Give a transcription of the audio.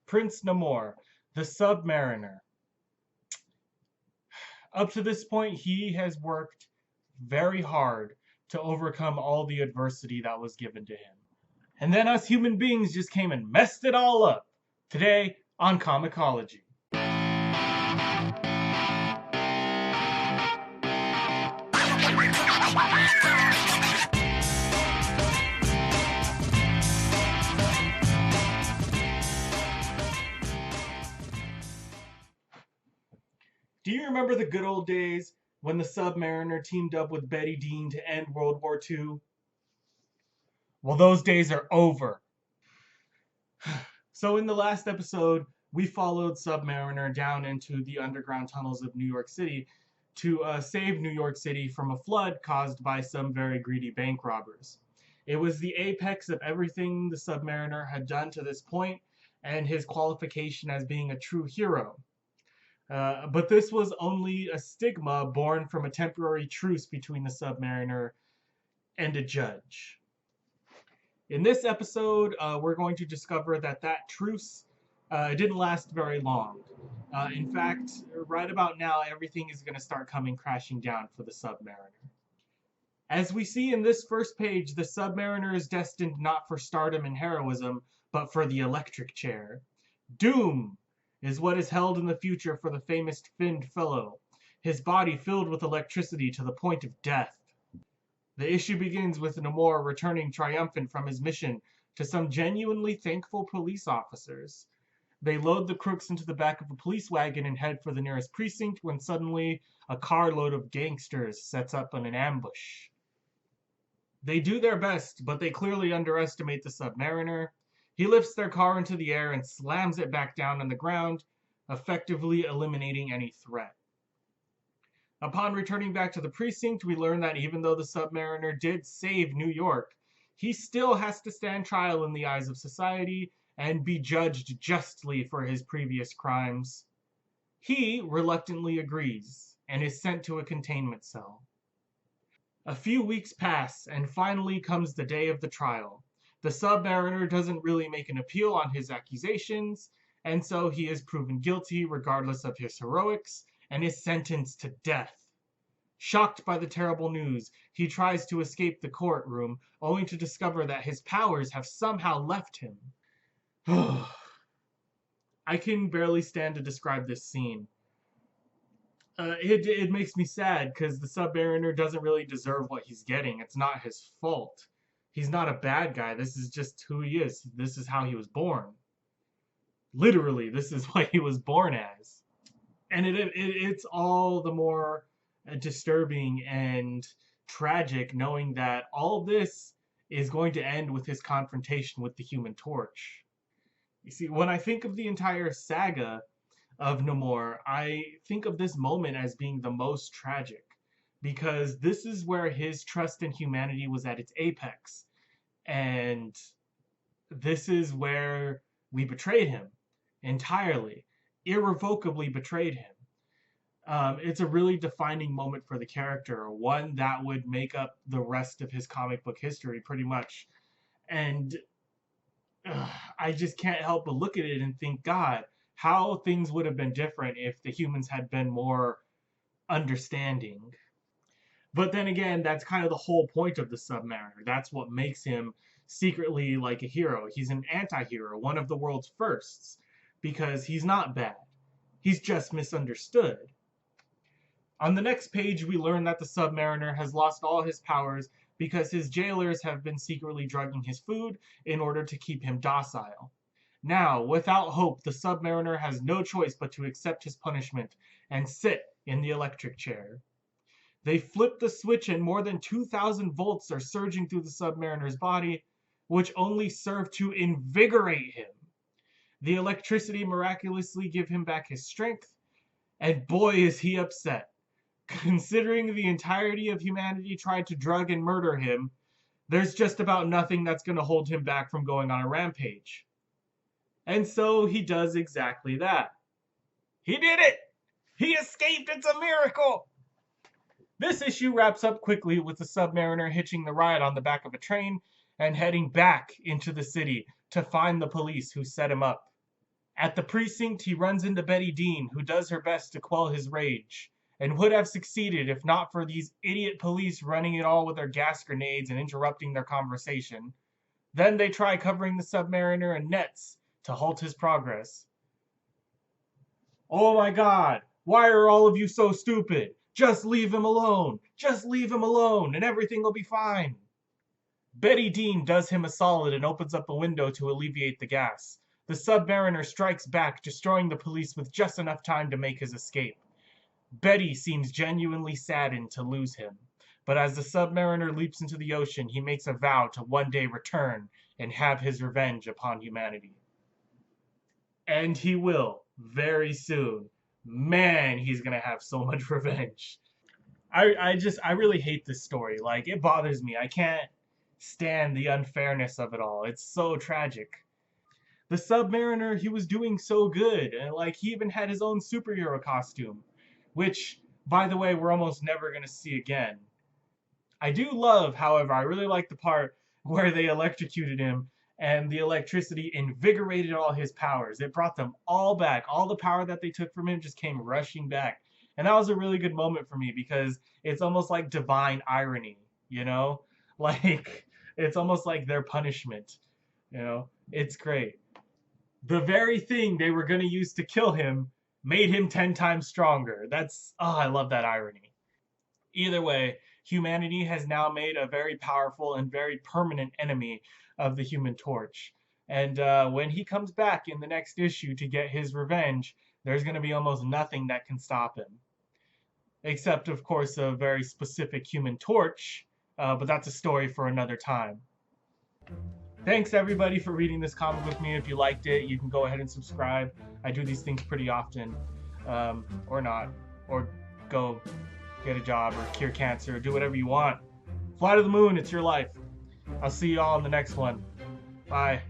Prince Namor, the Submariner. Up to this point, he has worked very hard to overcome all the adversity that was given to him. And then us human beings just came and messed it all up. Today on Comicology. Do you remember the good old days when the Submariner teamed up with Betty Dean to end World War II? Well, those days are over. So in the last episode, we followed Submariner down into the underground tunnels of New York City to save New York City from a flood caused by some very greedy bank robbers. It was the apex of everything the Submariner had done to this point, and his qualification as being a true hero. But this was only a stigma born from a temporary truce between the Submariner and a judge. In this episode, we're going to discover that truce didn't last very long. In fact, right about now, everything is going to start coming crashing down for the Submariner. As we see in this first page, the Submariner is destined not for stardom and heroism, but for the electric chair. Doom is what is held in the future for the famous finned fellow, his body filled with electricity to the point of death. The issue begins with Namor returning triumphant from his mission to some genuinely thankful police officers. They load the crooks into the back of a police wagon and head for the nearest precinct when suddenly a carload of gangsters sets up an ambush. They do their best, but they clearly underestimate the Submariner. He lifts their car into the air and slams it back down on the ground, effectively eliminating any threat. Upon returning back to the precinct, we learn that even though the Submariner did save New York, he still has to stand trial in the eyes of society and be judged justly for his previous crimes. He reluctantly agrees and is sent to a containment cell. A few weeks pass, and finally comes the day of the trial. The Submariner doesn't really make an appeal on his accusations, and so he is proven guilty regardless of his heroics, and is sentenced to death. Shocked by the terrible news, he tries to escape the courtroom, only to discover that his powers have somehow left him. I can barely stand to describe this scene. It makes me sad because the Submariner doesn't really deserve what he's getting. It's not his fault. He's not a bad guy. This is just who he is. This is how he was born. Literally, this is what he was born as. And it's all the more disturbing and tragic knowing that all this is going to end with his confrontation with the Human Torch. You see, when I think of the entire saga of Namor, I think of this moment as being the most tragic, because this is where his trust in humanity was at its apex, and this is where we betrayed him entirely, irrevocably betrayed him. It's a really defining moment for the character, one that would make up the rest of his comic book history pretty much. And I just can't help but look at it and think, God, how things would have been different if the humans had been more understanding. But then again, that's kind of the whole point of the Submariner. That's what makes him secretly like a hero. He's an anti-hero, one of the world's firsts, because he's not bad. He's just misunderstood. On the next page, we learn that the Submariner has lost all his powers because his jailers have been secretly drugging his food in order to keep him docile. Now, without hope, the Submariner has no choice but to accept his punishment and sit in the electric chair. They flip the switch and more than 2,000 volts are surging through the Submariner's body, which only serve to invigorate him. The electricity miraculously give him back his strength, and boy is he upset. Considering the entirety of humanity tried to drug and murder him, there's just about nothing that's going to hold him back from going on a rampage. And so he does exactly that. He did it! He escaped! It's a miracle! This issue wraps up quickly with the Submariner hitching the ride on the back of a train and heading back into the city to find the police who set him up. At the precinct, he runs into Betty Dean, who does her best to quell his rage, and would have succeeded if not for these idiot police running it all with their gas grenades and interrupting their conversation. Then they try covering the Submariner in nets to halt his progress. "Oh my god, why are all of you so stupid? Just leave him alone! Just leave him alone, and everything will be fine!" Betty Dean does him a solid and opens up a window to alleviate the gas. The Submariner strikes back, destroying the police with just enough time to make his escape. Betty seems genuinely saddened to lose him, but as the Submariner leaps into the ocean, he makes a vow to one day return and have his revenge upon humanity. And he will, very soon. Man, he's gonna have so much revenge. I really hate this story. Like, it bothers me. I can't stand the unfairness of it all. It's so tragic. The Submariner, he was doing so good, and like he even had his own superhero costume, which, by the way, we're almost never gonna see again. I do love, however, I really like the part where they electrocuted him and the electricity invigorated all his powers. It brought them all back. All the power that they took from him just came rushing back. And that was a really good moment for me because it's almost like divine irony, you know? Like, it's almost like their punishment, you know? It's great. The very thing they were going to use to kill him made him 10 times stronger. I love that irony. Either way, humanity has now made a very powerful and very permanent enemy of the Human Torch. And when he comes back in the next issue to get his revenge, there's going to be almost nothing that can stop him. Except, of course, a very specific Human Torch, but that's a story for another time. Thanks, everybody, for reading this comic with me. If you liked it, you can go ahead and subscribe. I do these things pretty often, or not, or go get a job, or cure cancer, or do whatever you want. Fly to the moon, it's your life. I'll see you all in the next one. Bye.